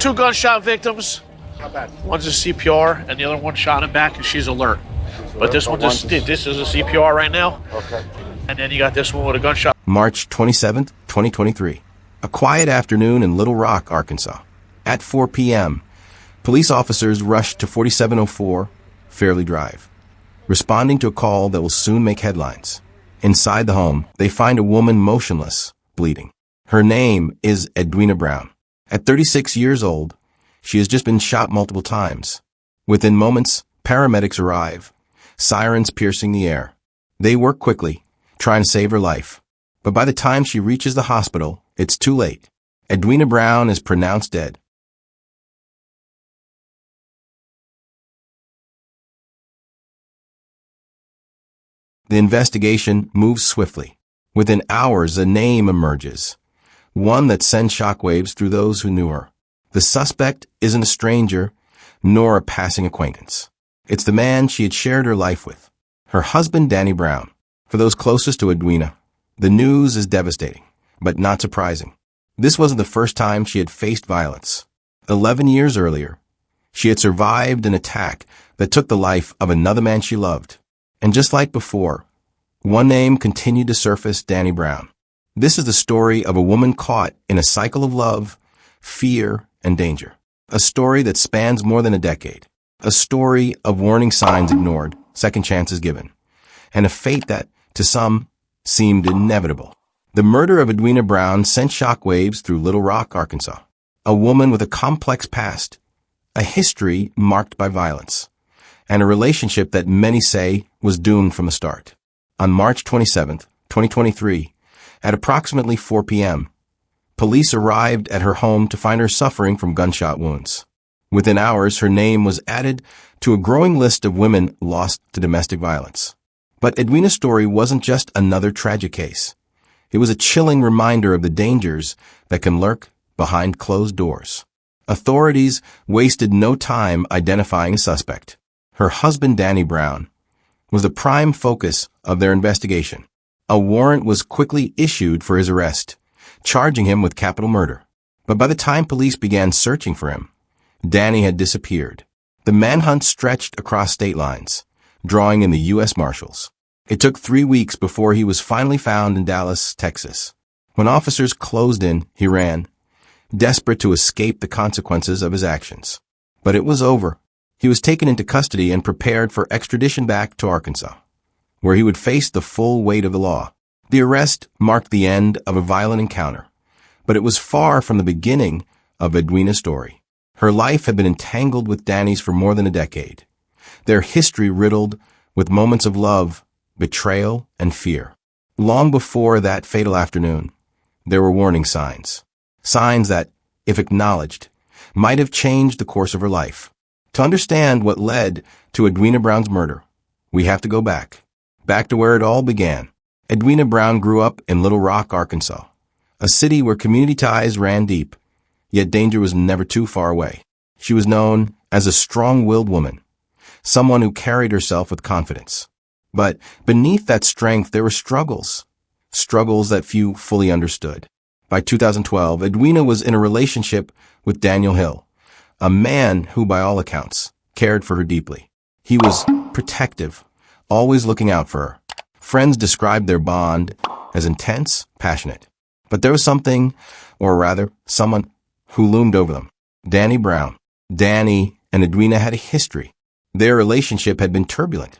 two gunshot victims. Not bad. One's a CPR, and the other one shot in the back, and she's alert. But this one, this is a CPR right now. Okay. And then you got this one with a gunshot. March 27th, 2023. A quiet afternoon in Little Rock, Arkansas. At 4 p.m., police officers rushed to 4704 Fairley Drive, responding to a call that will soon make headlines. Inside the home, they find a woman motionless, bleeding. Her name is Edwina Brown. At 36 years old, she has just been shot multiple times. Within moments, paramedics arrive, sirens piercing the air. They work quickly, trying to save her life. But by the time she reaches the hospital, it's too late. Edwina Brown is pronounced dead. The investigation moves swiftly. Within hours, a name emerges, one that sends shockwaves through those who knew her. The suspect isn't a stranger, nor a passing acquaintance. It's the man she had shared her life with, her husband, Danny Brown. For those closest to Edwina, the news is devastating, but not surprising. This wasn't the first time she had faced violence. 11 years earlier, she had survived an attack that took the life of another man she loved. And just like before, one name continued to surface: Danny Brown. This is the story of a woman caught in a cycle of love, fear, and danger. A story that spans more than a decade. A story of warning signs ignored, second chances given, and a fate that, to some, seemed inevitable. The murder of Edwina Brown sent shockwaves through Little Rock, Arkansas. A woman with a complex past, a history marked by violence, and a relationship that many say was doomed from the start. On March 27, 2023, at approximately 4 p.m., police arrived at her home to find her suffering from gunshot wounds. Within hours, her name was added to a growing list of women lost to domestic violence. But Edwina's story wasn't just another tragic case. It was a chilling reminder of the dangers that can lurk behind closed doors. Authorities wasted no time identifying a suspect. Her husband, Danny Brown, was the prime focus of their investigation. A warrant was quickly issued for his arrest, charging him with capital murder. But by the time police began searching for him, Danny had disappeared. The manhunt stretched across state lines, drawing in the U.S. Marshals. It took 3 weeks before he was finally found in Dallas, Texas. When officers closed in, he ran, desperate to escape the consequences of his actions. But it was over. He was taken into custody and prepared for extradition back to Arkansas, where he would face the full weight of the law. The arrest marked the end of a violent encounter, but it was far from the beginning of Edwina's story. Her life had been entangled with Danny's for more than a decade, their history riddled with moments of love, betrayal, and fear. Long before that fatal afternoon, there were warning signs. Signs that, if acknowledged, might have changed the course of her life. To understand what led to Edwina Brown's murder, we have to go back to where it all began. Edwina Brown grew up in Little Rock, Arkansas, a city where community ties ran deep, yet danger was never too far away. She was known as a strong-willed woman, someone who carried herself with confidence. But beneath that strength, there were struggles that few fully understood. By 2012, Edwina was in a relationship with Daniel Hill, a man who, by all accounts, cared for her deeply. He was protective, always looking out for her. Friends described their bond as intense, passionate. But there was something, or rather, someone who loomed over them. Danny Brown. Danny and Edwina had a history. Their relationship had been turbulent,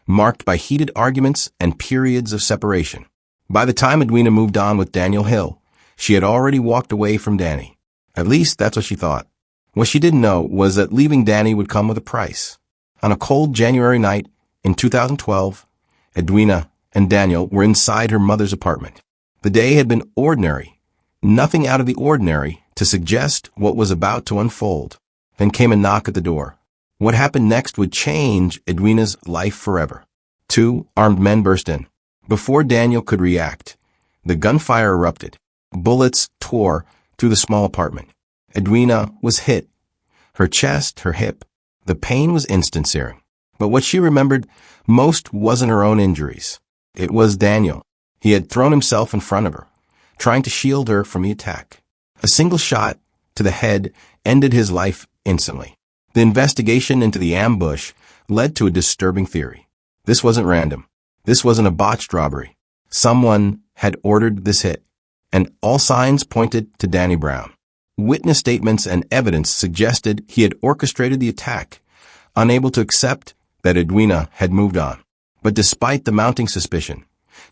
marked by heated arguments and periods of separation. By the time Edwina moved on with Daniel Hill, she had already walked away from Danny. At least that's what she thought. What she didn't know was that leaving Danny would come with a price. On a cold January night in 2012, Edwina and Daniel were inside her mother's apartment. The day had been ordinary, nothing out of the ordinary to suggest what was about to unfold. Then came a knock at the door. What happened next would change Edwina's life forever. 2 armed men burst in. Before Daniel could react, the gunfire erupted. Bullets tore through the small apartment. Edwina was hit. Her chest, her hip. The pain was instant searing. But what she remembered most wasn't her own injuries. It was Daniel. He had thrown himself in front of her, trying to shield her from the attack. A single shot to the head ended his life instantly. The investigation into the ambush led to a disturbing theory. This wasn't random. This wasn't a botched robbery. Someone had ordered this hit, and all signs pointed to Danny Brown. Witness statements and evidence suggested he had orchestrated the attack, unable to accept that Edwina had moved on. But despite the mounting suspicion,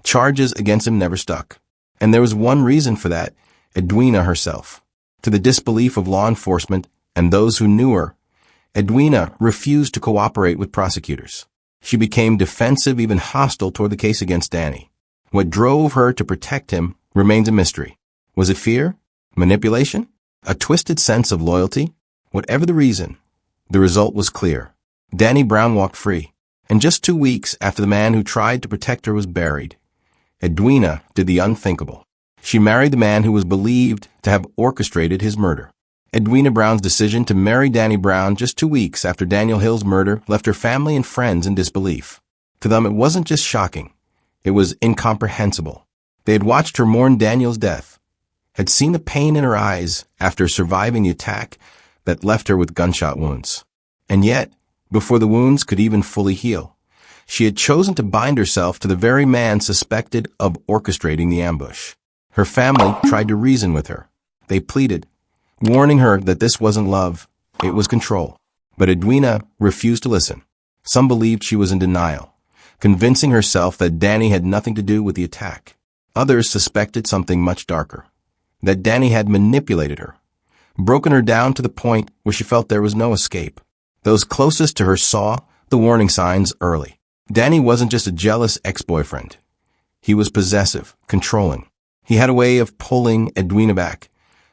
charges against him never stuck. And there was one reason for that: Edwina herself. To the disbelief of law enforcement and those who knew her, Edwina refused to cooperate with prosecutors. She became defensive, even hostile toward the case against Danny. What drove her to protect him remains a mystery. Was it fear? Manipulation? A twisted sense of loyalty? Whatever the reason, the result was clear. Danny Brown walked free, and just 2 weeks after the man who tried to protect her was buried, Edwina did the unthinkable. She married the man who was believed to have orchestrated his murder. Edwina Brown's decision to marry Danny Brown just 2 weeks after Daniel Hill's murder left her family and friends in disbelief. To them, it wasn't just shocking. It was incomprehensible. They had watched her mourn Daniel's death, had seen the pain in her eyes after surviving the attack that left her with gunshot wounds. And yet, before the wounds could even fully heal, she had chosen to bind herself to the very man suspected of orchestrating the ambush. Her family tried to reason with her. They pleaded, warning her that this wasn't love, it was control. But Edwina refused to listen. Some believed she was in denial, convincing herself that Danny had nothing to do with the attack. Others suspected something much darker, that Danny had manipulated her, broken her down to the point where she felt there was no escape. Those closest to her saw the warning signs early. Danny wasn't just a jealous ex-boyfriend. He was possessive, controlling. He had a way of pulling Edwina back,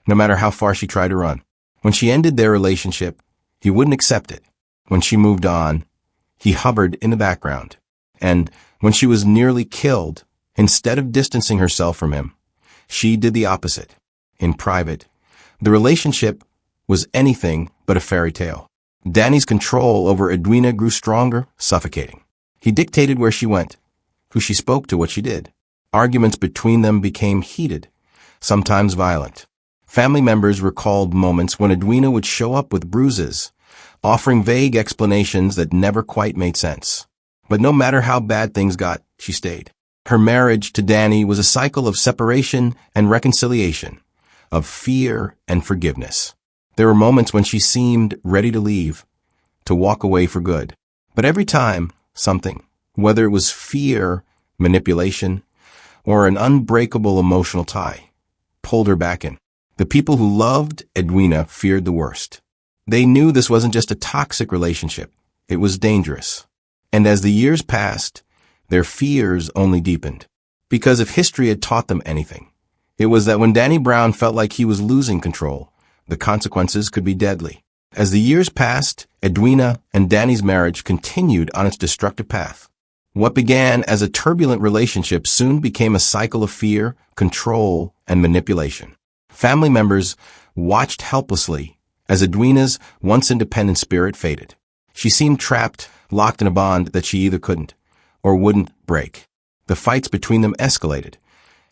no matter how far she tried to run. When she ended their relationship, he wouldn't accept it. When she moved on, he hovered in the background. And when she was nearly killed, instead of distancing herself from him, she did the opposite. In private, the relationship was anything but a fairy tale. Danny's control over Edwina grew stronger, suffocating. He dictated where she went, who she spoke to, what she did. Arguments between them became heated, sometimes violent. Family members recalled moments when Edwina would show up with bruises, offering vague explanations that never quite made sense. But no matter how bad things got, she stayed. Her marriage to Danny was a cycle of separation and reconciliation, of fear and forgiveness. There were moments when she seemed ready to leave, to walk away for good. But every time, something, whether it was fear, manipulation, or an unbreakable emotional tie, pulled her back in. The people who loved Edwina feared the worst. They knew this wasn't just a toxic relationship. It was dangerous. And as the years passed, their fears only deepened. Because if history had taught them anything, it was that when Danny Brown felt like he was losing control, the consequences could be deadly. As the years passed, Edwina and Danny's marriage continued on its destructive path. What began as a turbulent relationship soon became a cycle of fear, control, and manipulation. Family members watched helplessly as Edwina's once independent spirit faded. She seemed trapped, locked in a bond that she either couldn't or wouldn't break. The fights between them escalated,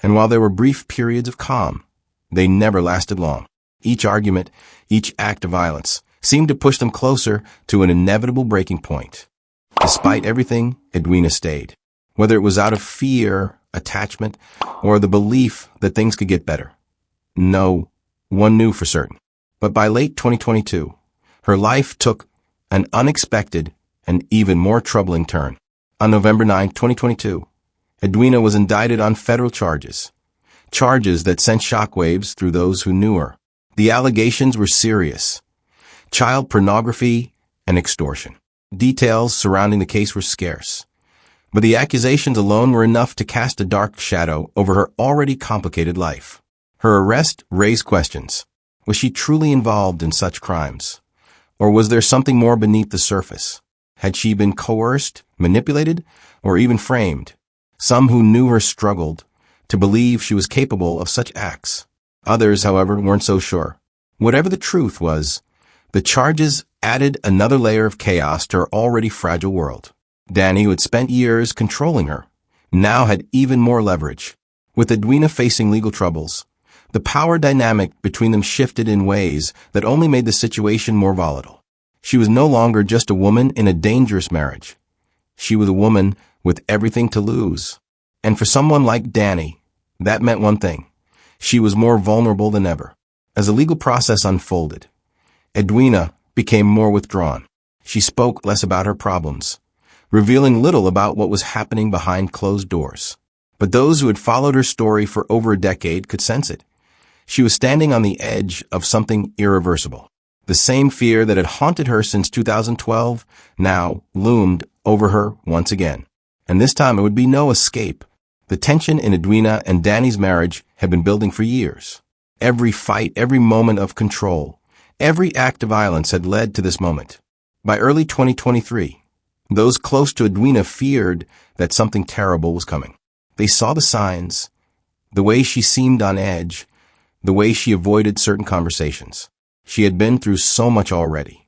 and while there were brief periods of calm, they never lasted long. Each argument, each act of violence, seemed to push them closer to an inevitable breaking point. Despite everything, Edwina stayed. Whether it was out of fear, attachment, or the belief that things could get better. No one knew for certain. But by late 2022, her life took an unexpected and even more troubling turn. On November 9, 2022, Edwina was indicted on federal charges that sent shockwaves through those who knew her. The allegations were serious: child pornography and extortion. Details surrounding the case were scarce, but the accusations alone were enough to cast a dark shadow over her already complicated life. Her arrest raised questions. Was she truly involved in such crimes? Or was there something more beneath the surface? Had she been coerced, manipulated, or even framed? Some who knew her struggled to believe she was capable of such acts. Others, however, weren't so sure. Whatever the truth was, the charges added another layer of chaos to her already fragile world. Danny, who had spent years controlling her, now had even more leverage. With Edwina facing legal troubles, The power dynamic between them shifted in ways that only made the situation more volatile. She was no longer just a woman in a dangerous marriage. She was a woman with everything to lose. And for someone like Danny, that meant one thing. She was more vulnerable than ever. As the legal process unfolded, Edwina became more withdrawn. She spoke less about her problems, revealing little about what was happening behind closed doors. But those who had followed her story for over a decade could sense it. She was standing on the edge of something irreversible. The same fear that had haunted her since 2012 now loomed over her once again. And this time it would be no escape. The tension in Edwina and Danny's marriage had been building for years. Every fight, every moment of control, every act of violence had led to this moment. By early 2023, those close to Edwina feared that something terrible was coming. They saw the signs, the way she seemed on edge, the way she avoided certain conversations. She had been through so much already.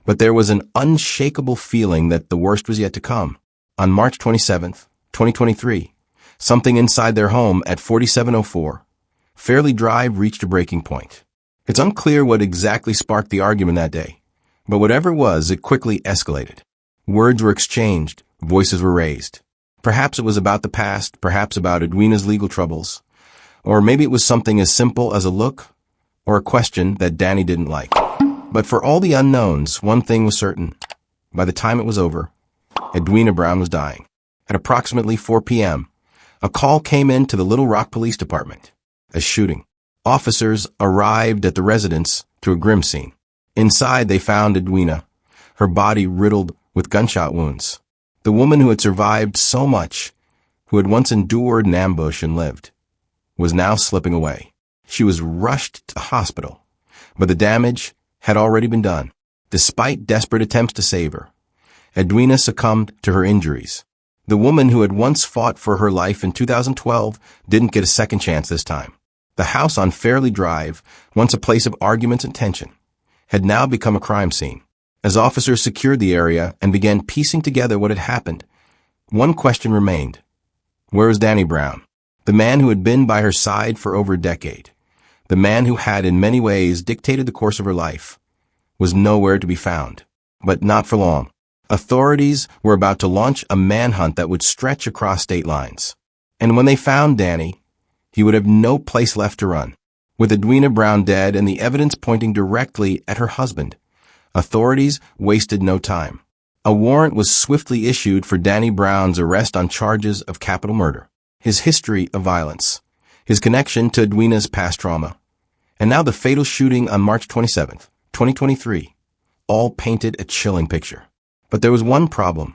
But there was an unshakable feeling that the worst was yet to come. On March 27th, 2023, something inside their home at 4704 Fairley Drive reached a breaking point. It's unclear what exactly sparked the argument that day, but whatever it was, it quickly escalated. Words were exchanged, voices were raised. Perhaps it was about the past, perhaps about Edwina's legal troubles, or maybe it was something as simple as a look or a question that Danny didn't like. But for all the unknowns, one thing was certain. By the time it was over, Edwina Brown was dying. At approximately 4 p.m., a call came in to the Little Rock Police Department. A shooting. Officers arrived at the residence to a grim scene. Inside, they found Edwina, her body riddled with gunshot wounds. The woman who had survived so much, who had once endured an ambush and lived, was now slipping away. She was rushed to the hospital, but the damage had already been done. Despite desperate attempts to save her, Edwina succumbed to her injuries. The woman who had once fought for her life in 2012 didn't get a second chance this time. The house on Fairley Drive, once a place of arguments and tension, had now become a crime scene. As officers secured the area and began piecing together what had happened, one question remained. Where was Danny Brown? The man who had been by her side for over a decade, the man who had in many ways dictated the course of her life, was nowhere to be found. But not for long. Authorities were about to launch a manhunt that would stretch across state lines. And when they found Danny, he would have no place left to run. With Edwina Brown dead and the evidence pointing directly at her husband, authorities wasted no time. A warrant was swiftly issued for Danny Brown's arrest on charges of capital murder, his history of violence, his connection to Edwina's past trauma, and now the fatal shooting on March 27th, 2023, all painted a chilling picture. But there was one problem.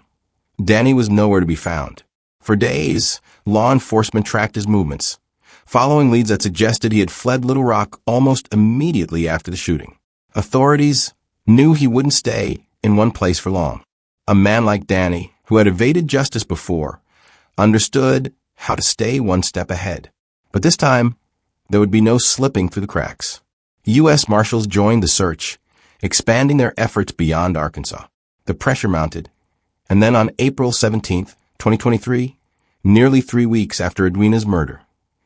Danny was nowhere to be found. For days, law enforcement tracked his movements, following leads that suggested he had fled Little Rock almost immediately after the shooting. Authorities knew he wouldn't stay in one place for long. A man like Danny, who had evaded justice before, understood how to stay one step ahead. But this time, there would be no slipping through the cracks. U.S. Marshals joined the search, expanding their efforts beyond Arkansas. The pressure mounted, and then on April 17th, 2023, nearly 3 weeks after Edwina's murder,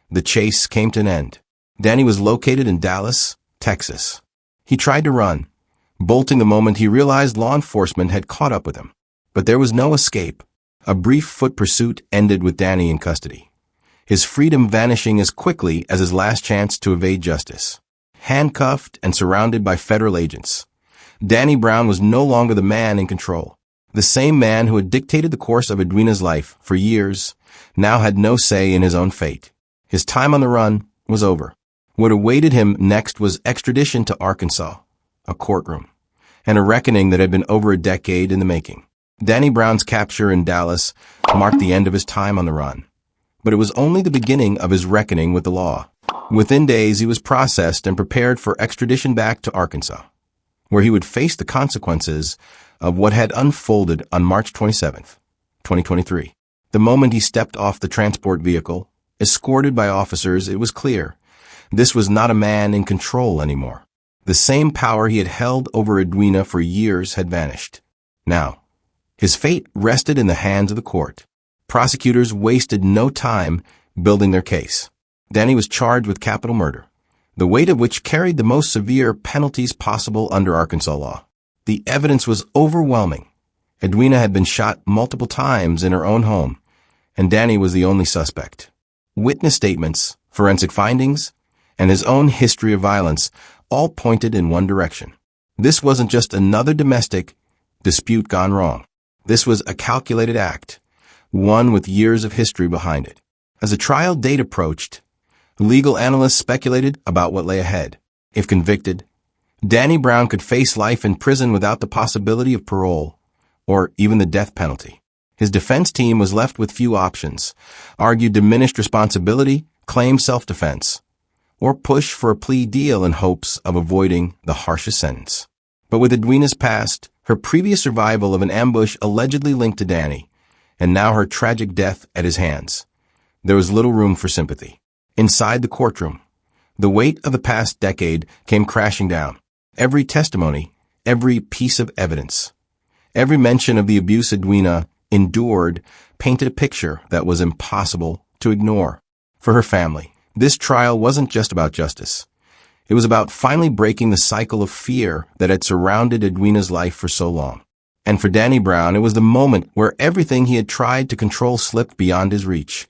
the chase came to an end. Danny was located in Dallas, Texas. He tried to run, bolting the moment he realized law enforcement had caught up with him. But there was no escape. A brief foot pursuit ended with Danny in custody, his freedom vanishing as quickly as his last chance to evade justice. Handcuffed and surrounded by federal agents, Danny Brown was no longer the man in control. The same man who had dictated the course of Edwina's life for years now had no say in his own fate. His time on the run was over. What awaited him next was extradition to Arkansas, a courtroom, and a reckoning that had been over a decade in the making. Danny Brown's capture in Dallas marked the end of his time on the run, but it was only the beginning of his reckoning with the law. Within days, he was processed and prepared for extradition back to Arkansas, where he would face the consequences of what had unfolded on March 27th, 2023. The moment he stepped off the transport vehicle, escorted by officers, it was clear this was not a man in control anymore. The same power he had held over Edwina for years had vanished. Now, his fate rested in the hands of the court. Prosecutors wasted no time building their case. Danny was charged with capital murder, the weight of which carried the most severe penalties possible under Arkansas law. The evidence was overwhelming. Edwina had been shot multiple times in her own home, and Danny was the only suspect. Witness statements, forensic findings, and his own history of violence all pointed in one direction. This wasn't just another domestic dispute gone wrong. This was a calculated act, one with years of history behind it. As the trial date approached, legal analysts speculated about what lay ahead. If convicted, Danny Brown could face life in prison without the possibility of parole, or even the death penalty. His defense team was left with few options: argue diminished responsibility, claim self-defense, or push for a plea deal in hopes of avoiding the harshest sentence. But with Edwina's past, her previous survival of an ambush allegedly linked to Danny, and now her tragic death at his hands, there was little room for sympathy. Inside the courtroom, the weight of the past decade came crashing down. Every testimony, every piece of evidence, every mention of the abuse Edwina endured painted a picture that was impossible to ignore. For her family, this trial wasn't just about justice. It was about finally breaking the cycle of fear that had surrounded Edwina's life for so long. And for Danny Brown, it was the moment where everything he had tried to control slipped beyond his reach,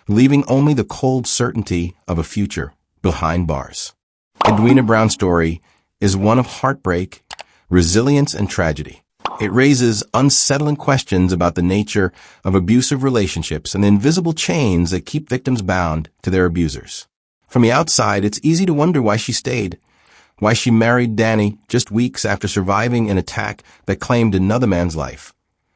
leaving only the cold certainty of a future behind bars. Edwina Brown's story is one of heartbreak, resilience, and tragedy. It raises unsettling questions about the nature of abusive relationships and the invisible chains that keep victims bound to their abusers. From the outside, it's easy to wonder why she stayed, why she married Danny just weeks after surviving an attack that claimed another man's life,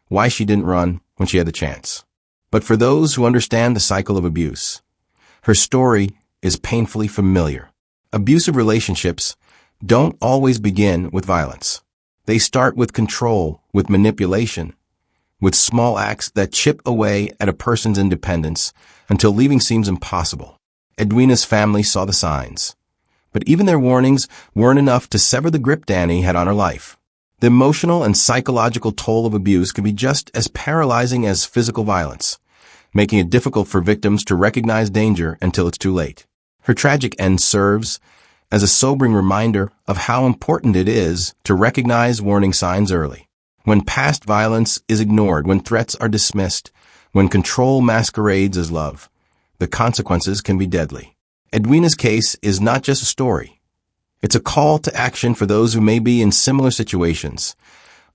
why she didn't run when she had the chance. But for those who understand the cycle of abuse, her story is painfully familiar. Abusive relationships don't always begin with violence. They start with control, with manipulation, with small acts that chip away at a person's independence until leaving seems impossible. Edwina's family saw the signs, but even their warnings weren't enough to sever the grip Danny had on her life. The emotional and psychological toll of abuse can be just as paralyzing as physical violence, making it difficult for victims to recognize danger until it's too late. Her tragic end serves as a sobering reminder of how important it is to recognize warning signs early. When past violence is ignored, when threats are dismissed, when control masquerades as love, the consequences can be deadly. Edwina's case is not just a story. It's a call to action for those who may be in similar situations,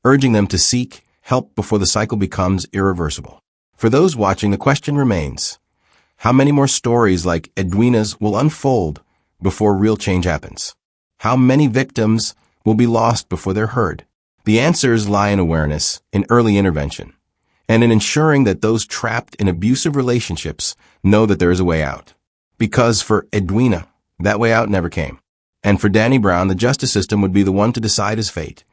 urging them to seek help before the cycle becomes irreversible. For those watching, the question remains: how many more stories like Edwina's will unfold before real change happens? How many victims will be lost before they're heard? The answers lie in awareness, in early intervention, and in ensuring that those trapped in abusive relationships know that there is a way out. Because for Edwina, that way out never came. And for Danny Brown, the justice system would be the one to decide his fate.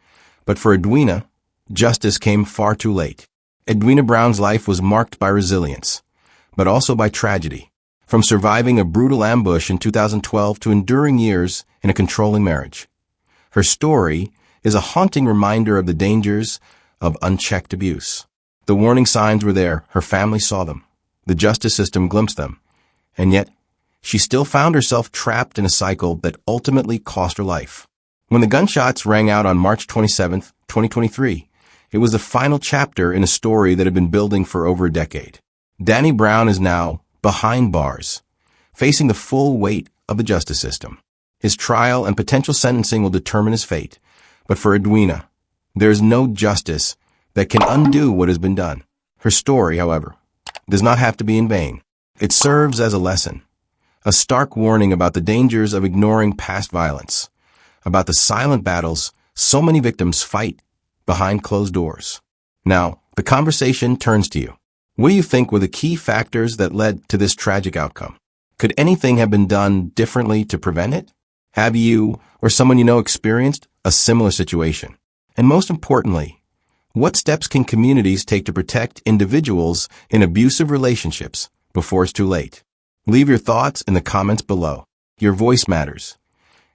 But for Edwina, justice came far too late. Edwina Brown's life was marked by resilience, but also by tragedy. From surviving a brutal ambush in 2012 to enduring years in a controlling marriage. Her story is a haunting reminder of the dangers of unchecked abuse. The warning signs were there. Her family saw them. The justice system glimpsed them. And yet, she still found herself trapped in a cycle that ultimately cost her life. When the gunshots rang out on March 27, 2023, it was the final chapter in a story that had been building for over a decade. Danny Brown is now behind bars, facing the full weight of the justice system. His trial and potential sentencing will determine his fate. But for Edwina, there is no justice that can undo what has been done. Her story, however, does not have to be in vain. It serves as a lesson, a stark warning about the dangers of ignoring past violence, about the silent battles so many victims fight behind closed doors. Now, the conversation turns to you. What do you think were the key factors that led to this tragic outcome? Could anything have been done differently to prevent it? Have you or someone you know experienced a similar situation? And most importantly, what steps can communities take to protect individuals in abusive relationships before it's too late? Leave your thoughts in the comments below. Your voice matters.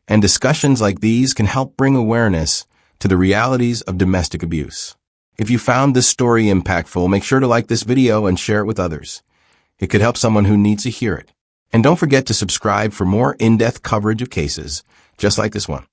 And discussions like these can help bring awareness to the realities of domestic abuse. If you found this story impactful, make sure to like this video and share it with others. It could help someone who needs to hear it. And don't forget to subscribe for more in-depth coverage of cases just like this one.